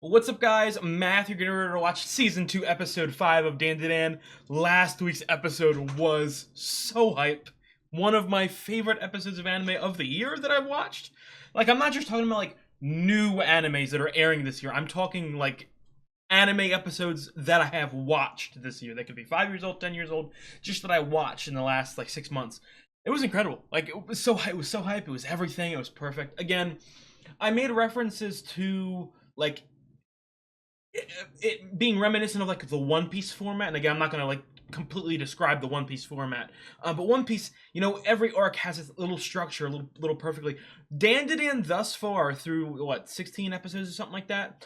What's up, guys? Matthew, getting ready to watch Season 2, Episode 5 of Dandadan. Last week's episode was so hype. One of my favorite episodes of anime of the year that I've watched. Like, I'm not just talking about, like, new animes that are airing this year. I'm talking, like, anime episodes that I have watched this year. They could be 5 years old, 10 years old, just that I watched in the last, like, 6 months. It was incredible. Like, it was so hype. It was everything. It was perfect. Again, I made references to, like, it being reminiscent of like the One Piece format, and again, I'm not gonna like completely describe the One Piece format, but One Piece, you know, every arc has its little structure, a little perfectly. Dandadan thus far through what 16 episodes or something like that,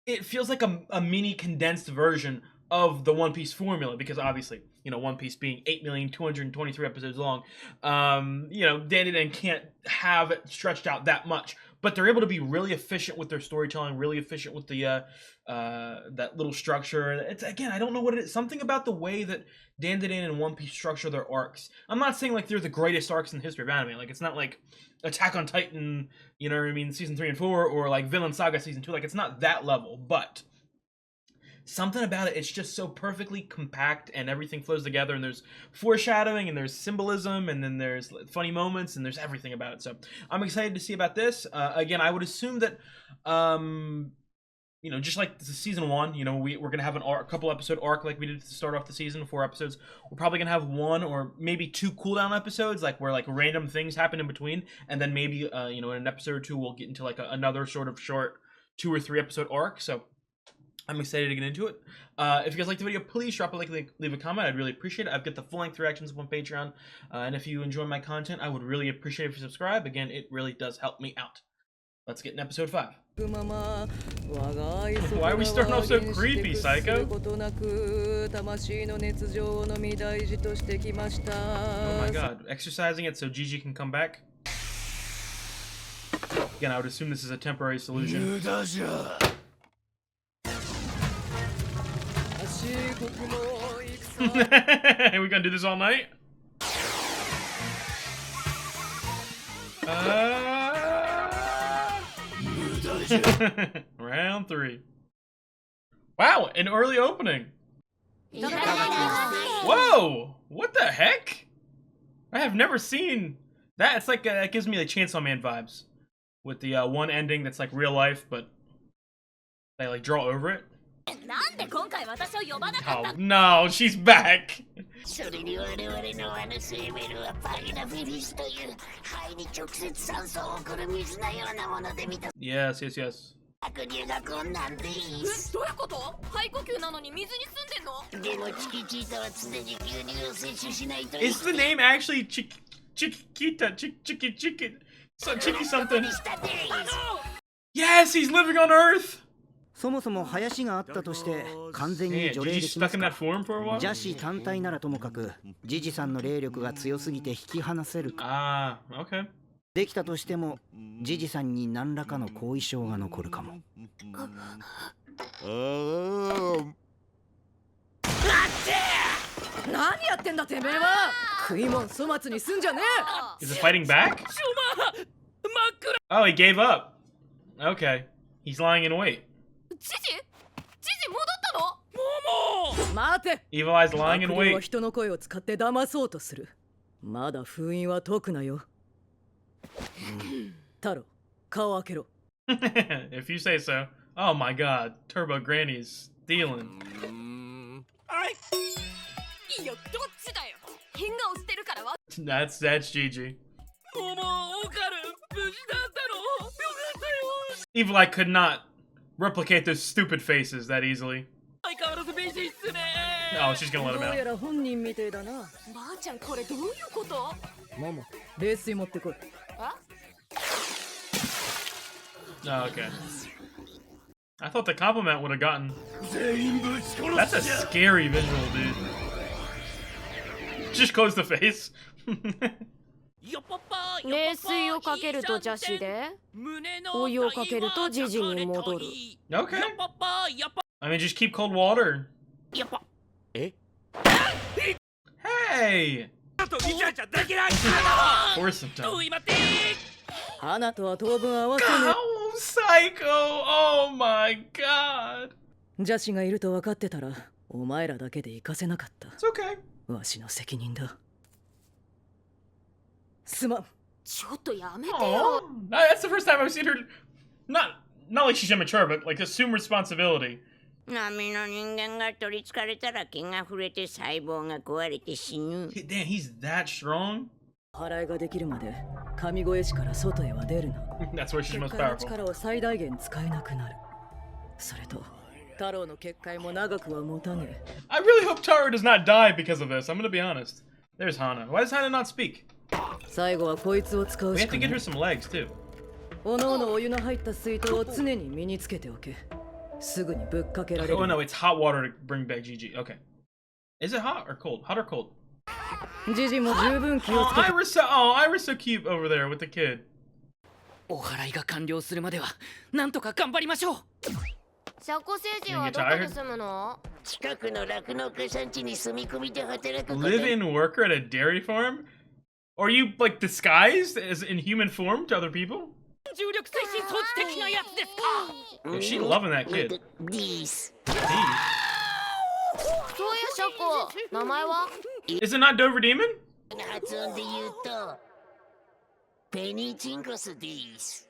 it feels like a mini condensed version of the One Piece formula because obviously, you know, One Piece being 8,223 episodes long, you know, Dandadan can't have it stretched out that much. But they're able to be really efficient with their storytelling, really efficient with the that little structure. It's again, I don't know what it is. Something about the way that Dandadan and One Piece structure their arcs. I'm not saying like they're the greatest arcs in the history of anime. Like it's not like Attack on Titan, you know what I mean, season 3 and 4, or like Vinland Saga season 2. Like it's not that level, but something about it, it's just so perfectly compact and everything flows together, and there's foreshadowing and there's symbolism and then there's funny moments and there's everything about it. So I'm excited to see about this. Again, I would assume that you know, just like season 1, you know, we're gonna have a couple episode arc like we did to start off the season, 4 episodes. We're probably gonna have 1 or maybe 2 cooldown episodes, like where like random things happen in between, and then maybe you know, in an episode or 2 we'll get into like another sort of short 2 or 3 episode arc. So I'm excited to get into it. If you guys liked the video, please drop a like, leave a comment. I'd really appreciate it. I've got the full-length reactions up on Patreon. And if you enjoy my content, I would really appreciate it if you subscribe. Again, it really does help me out. Let's get in episode 5. Why are we starting off so creepy, Psycho? Oh my god. Exercising it so Gigi can come back? Again, I would assume this is a temporary solution. Are we gonna do this all night? Round 3. Wow, an early opening. Whoa! What the heck? I have never seen that. It's like it gives me like Chainsaw Man vibes with the one ending that's like real life, but they like draw over it. Oh no, she's back! Yes. Is the name actually Chiquita? Chicken? So Chicky something? Yes, he's living on Earth! そもそも林があったとして完全に除霊できますか。邪視単体ならともかく、ジジさんの霊力が強すぎて引き離せるか。できたとしても、ジジさんに何らかの後遺症が残るかも。何やってんだてめえは。食いもん粗末にすんじゃねえ。Is it fighting back? Oh, he gave up. Okay, he's lying in wait. ジジ戻ったの？もも待て。 Evil Eye's lying in wait. 人の声を使って騙そうとする。まだ封印は解くなよ。太郎、顔開けろ。If you say so. Oh my god, Turbo Granny's stealing. いいよ、どっちだよ。変顔してるからわ。That's Gigi. もも、オカル、無事だったの。よかったよ。Evil Eye could not replicate those stupid faces that easily. Oh, she's gonna let him out. Oh, okay. I thought the compliment would have gotten. That's a scary visual, dude. Just close the face. 冷水をかけると邪視で、お湯をかけるとジジに戻る。Okay. I mean, just keep cold water. Hey! Force him to. 花とは当分合わせぬ。psycho! Oh my god! 邪師がいると分かってたら、お前らだけで行かせなかった。It's okay. わしの責任だ。すまん。ちょっとやめてよ。Oh, that's the first time I've seen her. Not like she's immature, but like assume responsibility. 波の人間が取りつかれたら気が触れて細胞が壊れて死ぬ。Damn, he's that strong? 払いができるまで神越しから外へは出るな。That's where she's most 結界の powerful. 力を最大限使えなくなる。それと太郎の結界も長くは持たねえ。I really hope Taro does not die because of this. I'm gonna be honest. There's Hana. Why does Hana not speak? 最後はこいつを使う We し have か to な get her い。 some legs too. おのおのお湯の入った水筒を常に身につけておけ。すぐにぶっかけられる。Oh no, it's hot water to bring back Gigi. Okay. Is it hot or cold? Hot or cold? ジジも十分気を Oh, つけて。Iris so cute over there with the kid. お祓いが完了するまではなんとか頑張りましょう。社交星人はどこに住むの？近くの酪農家さん家に住み込みで働くこと。Live-in worker at a dairy farm? Are you like disguised as in human form to other people? 重力推進装置的なやつですか。Is she loving that kid? です。そういう社交、名前は？ Is it not Dover Demon? 発音で言うとペニチンコスです。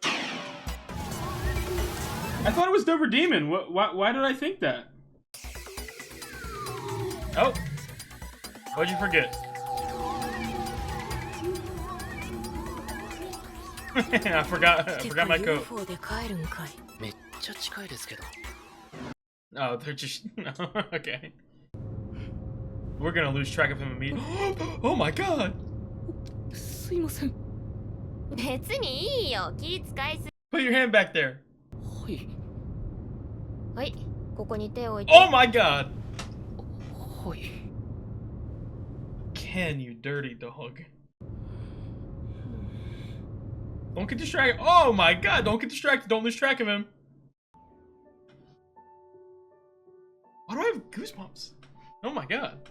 I thought it was Dover Demon. Why did I think that? Oh. What'd you forget? I forgot my coat. めっちゃ近いですけど。Oh, they're just okay. We're gonna lose track of him immediately. Oh my god! すいません。別にいいよ。気使いすぎ。 Put your hand back there. はい。はい、ここに手を置いて。 Oh my god! はい。Ken, you dirty dog. Don't get distracted. Oh my god, don't get distracted. Don't lose track of him. Why do I have goosebumps? Oh my god.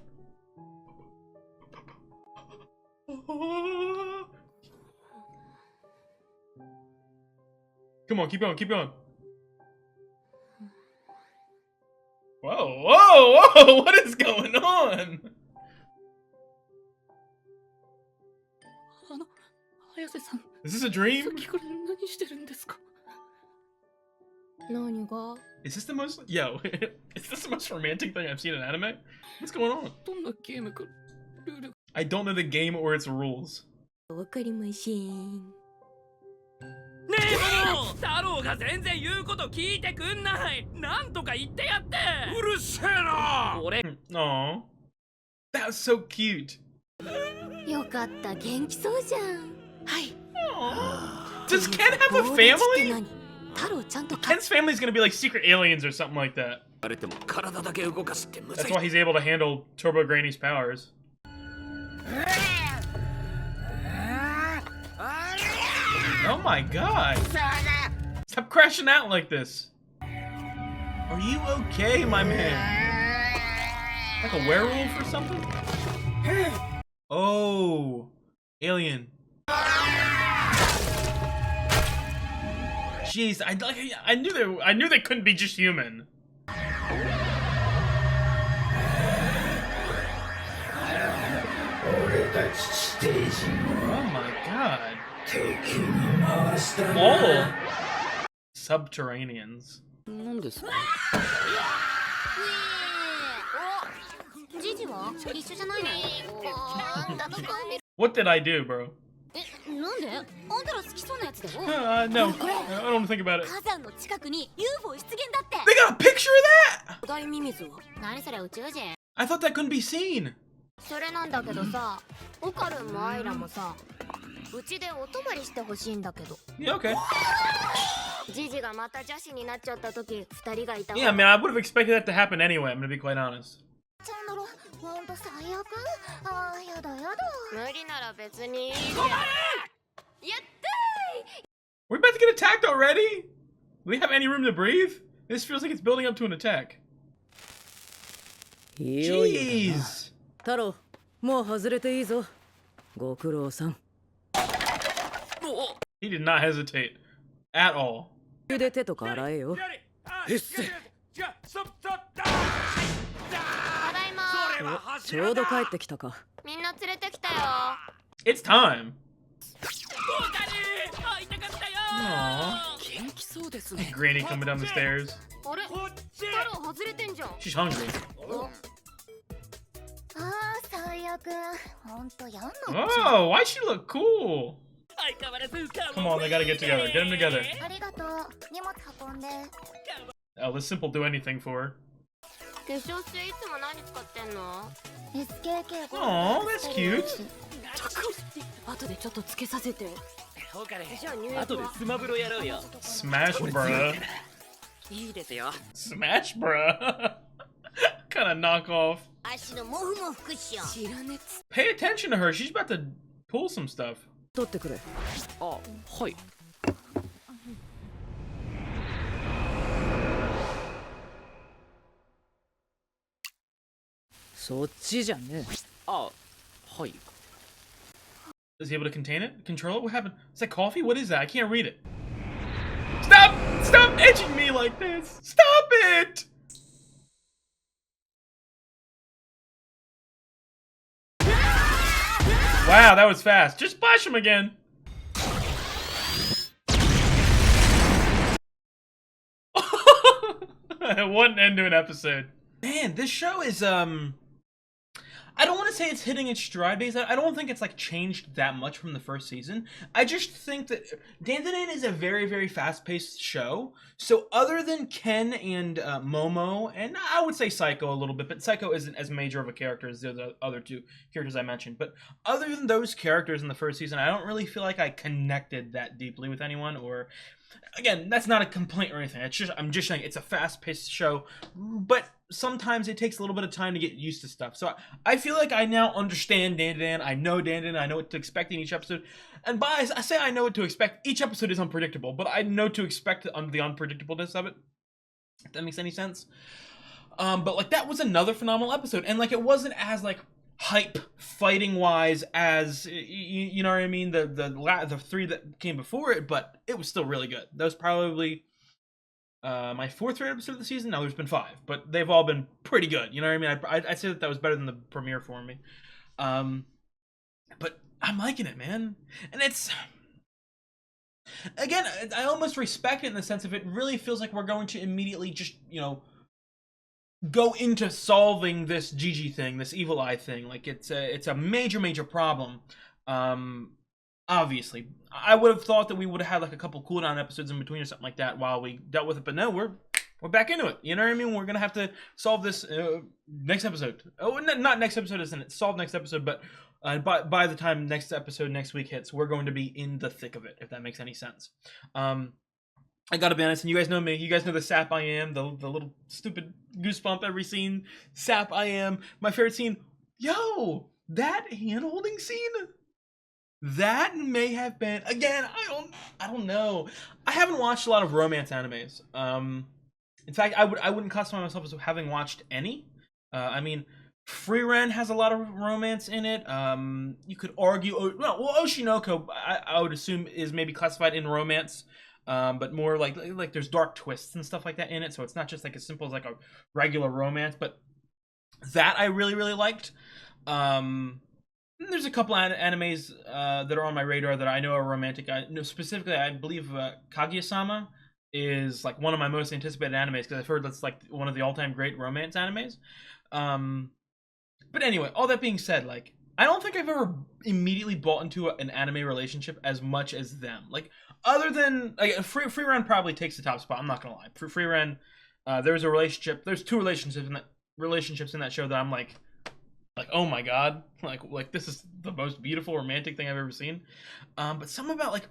Come on, keep going, keep going. Whoa, whoa, whoa, what is going on? 綾瀬さん。 Is this a dream? さっきから何してるんですか。何が？ Is this the most, yo, is this the most romantic thing I've seen in anime? What's going on? どんなゲームかルール。 I don't know the game or its rules. わかりません。ねえ太郎が全然言うこと聞いてくんない。なんとか言ってやって。うるせえな。俺。Aw. That was so cute. よかった、元気そうじゃん。はい。Does Ken have a family? 太郎ちゃんと。 Ken's family is gonna be like secret aliens or something like that. あれでも体だけ動かすってむず That's い。 why he's able to handle Turbo Granny's powers. Oh my god! Stop crashing out like this. Are you okay, my man? Like a werewolf or something? Oh, alien. Jeez, I knew they couldn't be just human. Oh my god. All subterraneans. なんですか。ジジは一緒じゃないの？ What did I do, bro? なんで？あんたら好きそうなやつだよ。No, I don't think about it. 火山の近くに UFO 出現だって。 They got a picture of that? 巨大ミミズは？何それ宇宙人？ I thought that couldn't be seen. それなんだけどさ、オカルンもアイラもさ、うちでお泊まりしてほしいんだけど。 Yeah, okay. ジジがまた邪師になっちゃった時、二人がいた。 Yeah, man, I would have expected that to happen anyway. I'm gonna be quite honest. ちゃんだろ、ほんと最悪。ああ、やだやだ。無理なら別にいいけど。やったー。 We're about to get attacked already? Do we have any room to breathe? This feels like it's building up to an attack. いよいよだな。 Jeez. 太郎、もう外れていいぞ。ご苦労さん。 He did not hesitate at all. で手とか洗えよ。うっせ。ただいま。ちょうど帰ってきたか。みんな連れてきたよ。 It's time. 会いたかったよ。 Aww. 元気そうですね。 Granny coming down the stairs. あれ、太郎外れてんじゃん。 She's hungry. ああ、最悪。ほんとやんの。 Oh, why she look cool? 相変わらず Come on, they gotta get together. Get them together. ありがとう。荷物運んで。 Oh, this simple do anything for 化粧水いつも何使ってんの？ SKK。 her. Aw, that's cute. 後でちょっとつけさせて。そうかね。じゃあ入浴後では。スマブロやろうよ。 Smash, bruh. いいですよ。 Smash, bruh. Kind of knockoff. 足のモフモフクッション。知らね Pay attention to her. She's about to pull some stuff. 取ってくれ。あ、はい。そっちじゃねえ。あ、はい。 Is he able to contain it? Control it? What happened? Is that coffee? What is that? I can't read it. Stop! Stop edging me like this! Stop it! Wow, that was fast. Just splash him again. What an end to an episode. Man, this show is, I don't want to say it's hitting its stride days. I don't think it's like changed that much from the first season. I just think that Dandadan is a very, very fast-paced show. So other than Ken and Momo, and I would say Psycho a little bit, but Psycho isn't as major of a character as the other two characters I mentioned. But other than those characters in the first season, I don't really feel like I connected that deeply with anyone. Or, again, that's not a complaint or anything. I'm just saying it's a fast-paced show, but sometimes it takes a little bit of time to get used to stuff. So I feel like I now understand Dandadan. I know Dandadan. I know what to expect in each episode. And by I say I know what to expect, each episode is unpredictable, but I know to expect the unpredictableness of it. If that makes any sense. But like that was another phenomenal episode, and like it wasn't as like hype fighting wise as you know what I mean, the three that came before it, but it was still really good. That was probably my fourth favorite episode of the season. Now there's been 5, but they've all been pretty good. You know what I mean? I'd say that was better than the premiere for me. But I'm liking it, man. And it's, again, I almost respect it in the sense of it really feels like we're going to immediately just, you know, go into solving this Gigi thing, this evil eye thing. Like it's a major problem. Obviously, I would have thought that we would have had like a couple cooldown episodes in between or something like that while we dealt with it, but no, we're back into it. You know what I mean? We're gonna have to solve this next episode. Oh, not next episode, isn't it? Solve next episode, but by the time next episode next week hits, we're going to be in the thick of it, if that makes any sense. I gotta be honest, and you guys know me. You guys know the sap I am, the little stupid goosebump every scene sap I am. My favorite scene, yo, that hand-holding scene. That may have been, again, I don't know. I haven't watched a lot of romance animes. In fact, I wouldn't classify myself as having watched any. I mean, Free Ren has a lot of romance in it. You could argue, Oshinoko, I would assume is maybe classified in romance, but more like there's dark twists and stuff like that in it. So it's not just like as simple as like a regular romance. But that I really liked. There's a couple animes that are on my radar that I know are romantic. Specifically, I believe Kaguya-sama is like one of my most anticipated animes because I've heard that's like one of the all-time great romance animes. But anyway, all that being said, like I don't think I've ever immediately bought into an anime relationship as much as them. Like other than like, Free Ren probably takes the top spot. I'm not gonna lie. Free Ren, there's a relationship. There's 2 relationships in that show that I'm like, oh my god, like this is the most beautiful romantic thing I've ever seen. But something about like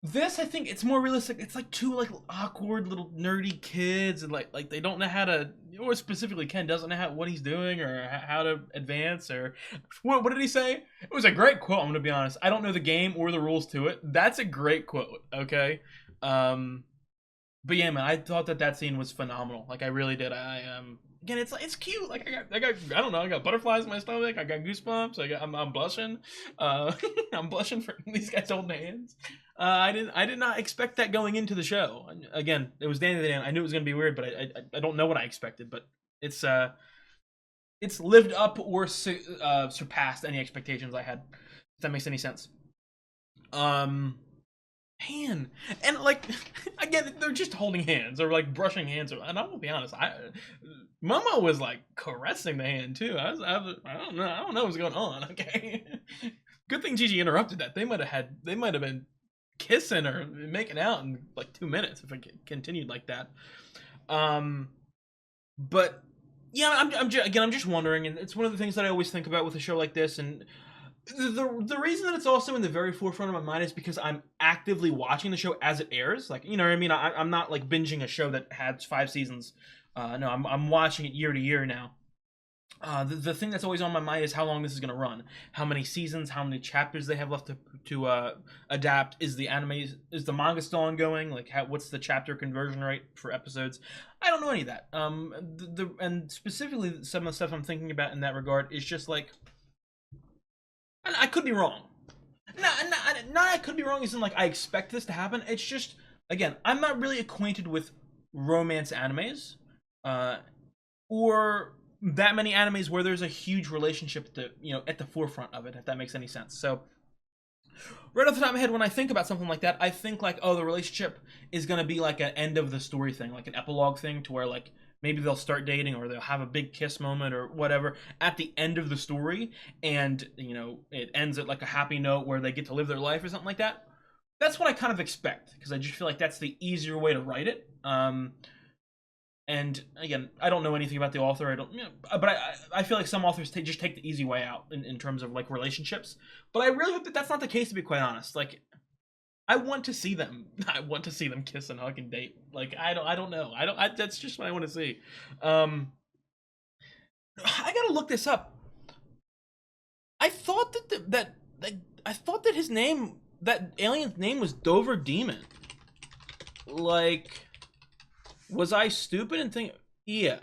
this, I think it's more realistic. It's like 2 like awkward little nerdy kids, and like they don't know how to, or specifically Ken doesn't know what he's doing or how to advance, or what did he say? It was a great quote. I'm gonna be honest. I don't know the game or the rules to it. That's a great quote. Okay. But yeah, man, I thought that scene was phenomenal. Like I really did. Again, it's cute. Like I don't know. I got butterflies in my stomach. I got goosebumps. I'm blushing. I'm blushing for these guys holding hands. I did not expect that going into the show. Again, it was Dandadan. I knew it was gonna be weird, but I don't know what I expected. But it's lived up or surpassed any expectations I had. If that makes any sense. Man, and like again, they're just holding hands or like brushing hands. And I'm gonna be honest, Momo was like caressing the hand too. I don't know what's going on. Okay, good thing Gigi interrupted that. They might have been kissing or making out in like 2 minutes if it continued like that. But yeah, I'm just wondering, and it's one of the things that I always think about with a show like this, and the reason that it's also in the very forefront of my mind is because I'm actively watching the show as it airs. Like, you know what I mean? I'm not like binging a show that had 5 seasons. No, I'm watching it year to year now. The thing that's always on my mind is how long this is going to run, how many seasons, how many chapters they have left to adapt. Is the manga still ongoing? Like, what's the chapter conversion rate for episodes? I don't know any of that. And specifically some of the stuff I'm thinking about in that regard is just like, and I could be wrong. Not I could be wrong. Isn't like I expect this to happen. It's just, again, I'm not really acquainted with romance animes, or that many animes where there's a huge relationship at the forefront of it, if that makes any sense. So right off the top of my head, when I think about something like that, I think like, oh, the relationship is gonna be like an end of the story thing, like an epilogue thing, to where like maybe they'll start dating or they'll have a big kiss moment or whatever at the end of the story, and it ends at like a happy note where they get to live their life or something like that. That's what I kind of expect, because I just feel like that's the easier way to write it. And again, I don't know anything about the author. But I feel like some authors just take the easy way out in terms of like relationships. But I really hope that that's not the case, to be quite honest. Like, I want to see them. I want to see them kiss and hug and date. Like, I don't know. That's just what I want to see. I gotta look this up. I thought I thought that his name, that alien's name, was Dover Demon. Like, was I stupid and think? Yeah.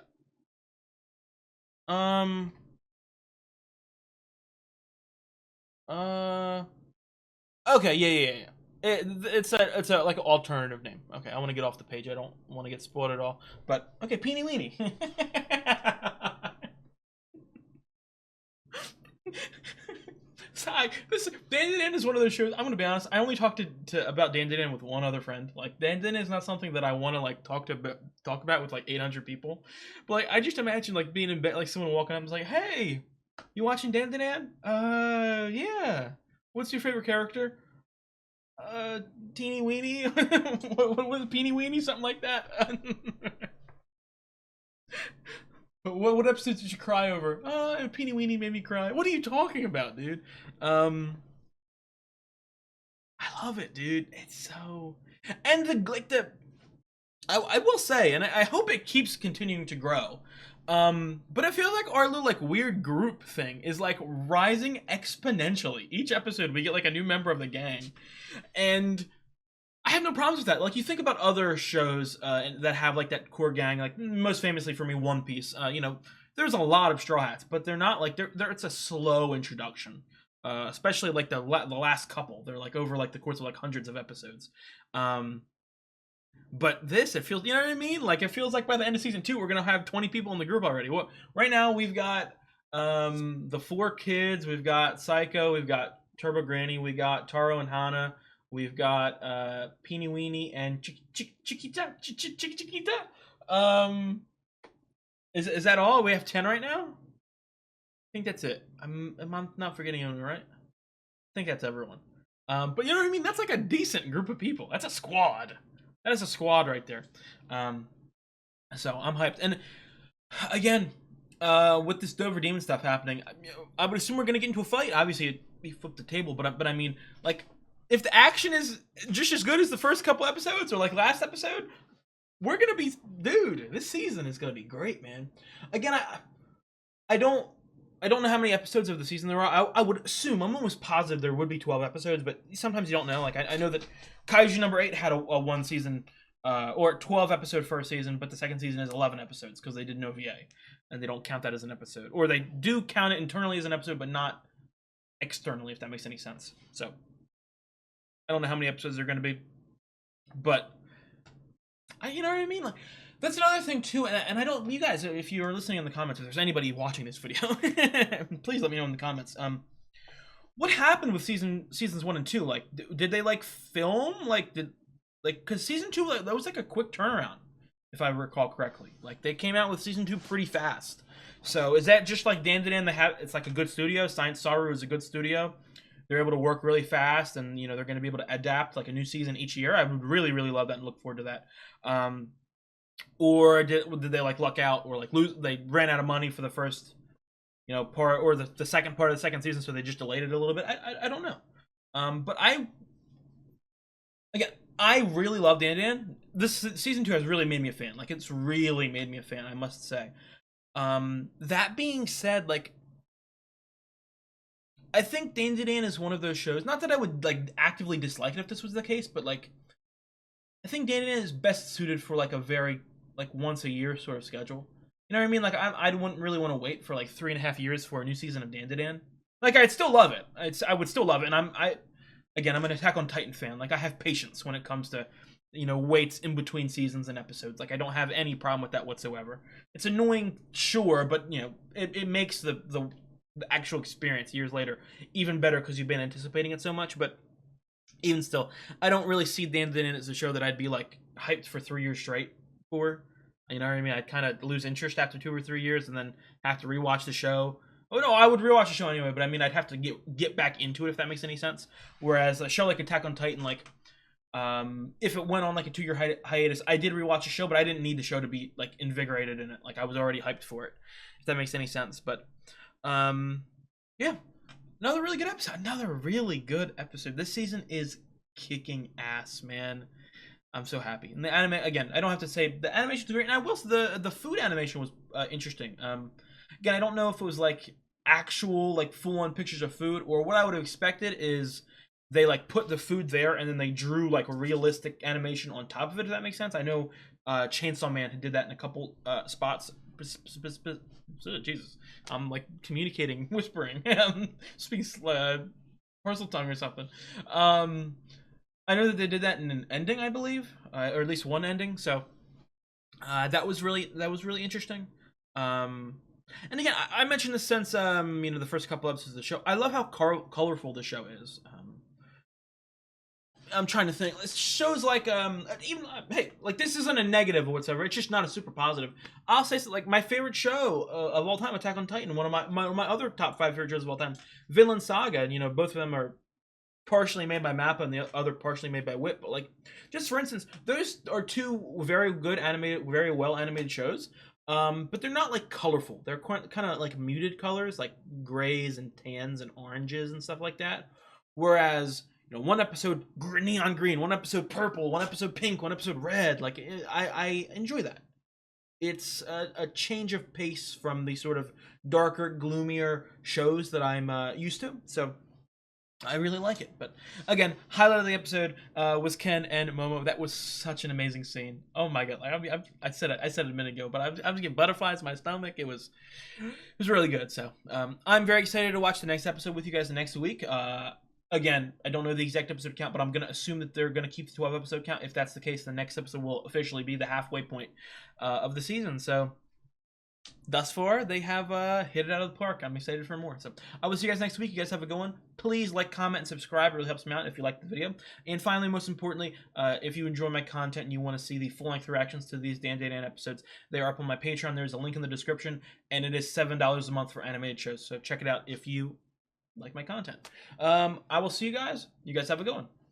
Okay. Yeah. It's a like an alternative name. Okay, I want to get off the page. I don't want to get spoiled at all. But okay, Peeny Weenie. Dandadan is one of those shows. I'm gonna be honest. I only talked about Dandadan with one other friend. Like, Dandadan is not something that I want to like talk about with like 800 people. But like, I just imagine like being in bed, like someone walking up and is like, "Hey, you watching Dandadan? Yeah. What's your favorite character? Teeny Weenie? what was it, Peeny Weenie? Something like that." What episodes did you cry over? Peeny Weenie made me cry. What are you talking about, dude? I love it, dude. It's so, and I will say, and I hope it keeps continuing to grow. But I feel like our little like weird group thing is like rising exponentially. Each episode we get like a new member of the gang, and I have no problems with that. Like, you think about other shows that have like that core gang, like most famously for me, One Piece. There's a lot of Straw Hats, but they're not like it's a slow introduction. Especially like the last couple. They're like over like the course of like hundreds of episodes. But this, it feels, you know what I mean? Like, it feels like by the end of season 2, we're gonna have 20 people in the group already. What? Right now we've got the 4 kids. We've got Psycho. We've got Turbo Granny. We got Taro and Hana. We've got Peeny Weenie and Chiquita. Is that all? We have 10 right now? I think that's it. I'm not forgetting anyone, right? I think that's everyone. But you know what I mean? That's like a decent group of people. That's a squad. That is a squad right there. So I'm hyped. And again, with this Dover Demon stuff happening, I would assume we're gonna get into a fight. Obviously, we flipped the table, but I mean, like, if the action is just as good as the first couple episodes or like last episode, we're gonna be, dude, this season is gonna be great, man. Again, I don't know how many episodes of the season there are. I would assume, I'm almost positive there would be 12 episodes, but sometimes you don't know. Like, I know that Kaiju number 8 had a 1 season, or 12 episode first season, but the second season is 11 episodes because they did no VA, and they don't count that as an episode. Or they do count it internally as an episode, but not externally, if that makes any sense. So I don't know how many episodes they're going to be, but you know what I mean? Like, that's another thing too, and I don't, you guys, if you're listening in the comments, if there's anybody watching this video, please let me know in the comments. What happened with seasons 1 and 2? Like, did they like film? Because season 2, like, that was like a quick turnaround, if I recall correctly. Like, they came out with season 2 pretty fast. So is that just like Dandadan? It's like a good studio. Science Saru is a good studio. They're able to work really fast, and you know they're going to be able to adapt like a new season each year. I would really, really love that and look forward to that. Or did they like luck out, or like lose? They ran out of money for the first, you know, part, or the second part of the second season, so they just delayed it a little bit. I don't know. But I really love Dandadan. This season 2 has really made me a fan. Like, it's really made me a fan, I must say. That being said, like, I think Dandadan is one of those shows, not that I would like actively dislike it if this was the case, but like, I think Dandadan is best suited for like a very like once a year sort of schedule. You know what I mean? Like, I wouldn't really want to wait for like 3.5 years for a new season of Dandadan. Like, I'd still love it. I would still love it, and I'm an Attack on Titan fan. Like, I have patience when it comes to, you know, waits in between seasons and episodes. Like, I don't have any problem with that whatsoever. It's annoying, sure, but you know, it makes the actual experience years later even better because you've been anticipating it so much. But even still, I don't really see Dandadan as a show that I'd be like hyped for 3 years straight for. You know what I mean? I'd kind of lose interest after 2 or 3 years and then have to rewatch the show. Oh no, I would rewatch the show anyway, but I mean, I'd have to get back into it, if that makes any sense. Whereas a show like Attack on Titan, like, if it went on like a 2-year hiatus, I did rewatch the show, but I didn't need the show to be like invigorated in it. Like, I was already hyped for it, if that makes any sense. But yeah, another really good episode. Another really good episode. This season is kicking ass, man. I'm so happy. And the anime, again, I don't have to say the animation was great. And I will say the food animation was interesting. Again, I don't know if it was like actual like full-on pictures of food, or what I would have expected is they like put the food there and then they drew like realistic animation on top of it, if that makes sense. I know Chainsaw Man did that in a couple spots. Jesus, I'm like communicating, whispering, speaking parcel tongue or something. I know that they did that in an ending, I believe, or at least one ending. So that was really interesting. And again, I mentioned this since you know, the first couple episodes of the show. I love how colorful the show is. I'm trying to think. It shows like even hey, like, this isn't a negative or whatsoever. It's just not a super positive. I'll say so, like, my favorite show of all time, Attack on Titan. One of my other top 5 favorite shows of all time, Vinland Saga. And you know, both of them are partially made by Mappa and the other partially made by Whip. But like, just for instance, those are 2 very good animated, very well animated shows. But they're not like colorful. They're kind of like muted colors, like grays and tans and oranges and stuff like that. Whereas, you know, one episode neon green, one episode purple, one episode pink, one episode red. Like, I enjoy that. It's a change of pace from the sort of darker, gloomier shows that I'm used to. So I really like it. But again, highlight of the episode was Ken and Momo. That was such an amazing scene. Oh my god! Like, I said it a minute ago, but I was getting butterflies in my stomach. It was really good. So I'm very excited to watch the next episode with you guys the next week. Again, I don't know the exact episode count, but I'm gonna assume that they're gonna keep the 12 episode count. If that's the case, the next episode will officially be the halfway point of the season. So thus far, they have hit it out of the park. I'm excited for more. So I will see you guys next week. You guys have a good one. Please like, comment, and subscribe. It really helps me out if you like the video. And finally, most importantly, if you enjoy my content and you want to see the full-length reactions to these Dandadan episodes, they are up on my Patreon. There's a link in the description, and it is $7 a month for animated shows. So check it out if you like my content. I will see you guys. You guys have a good one.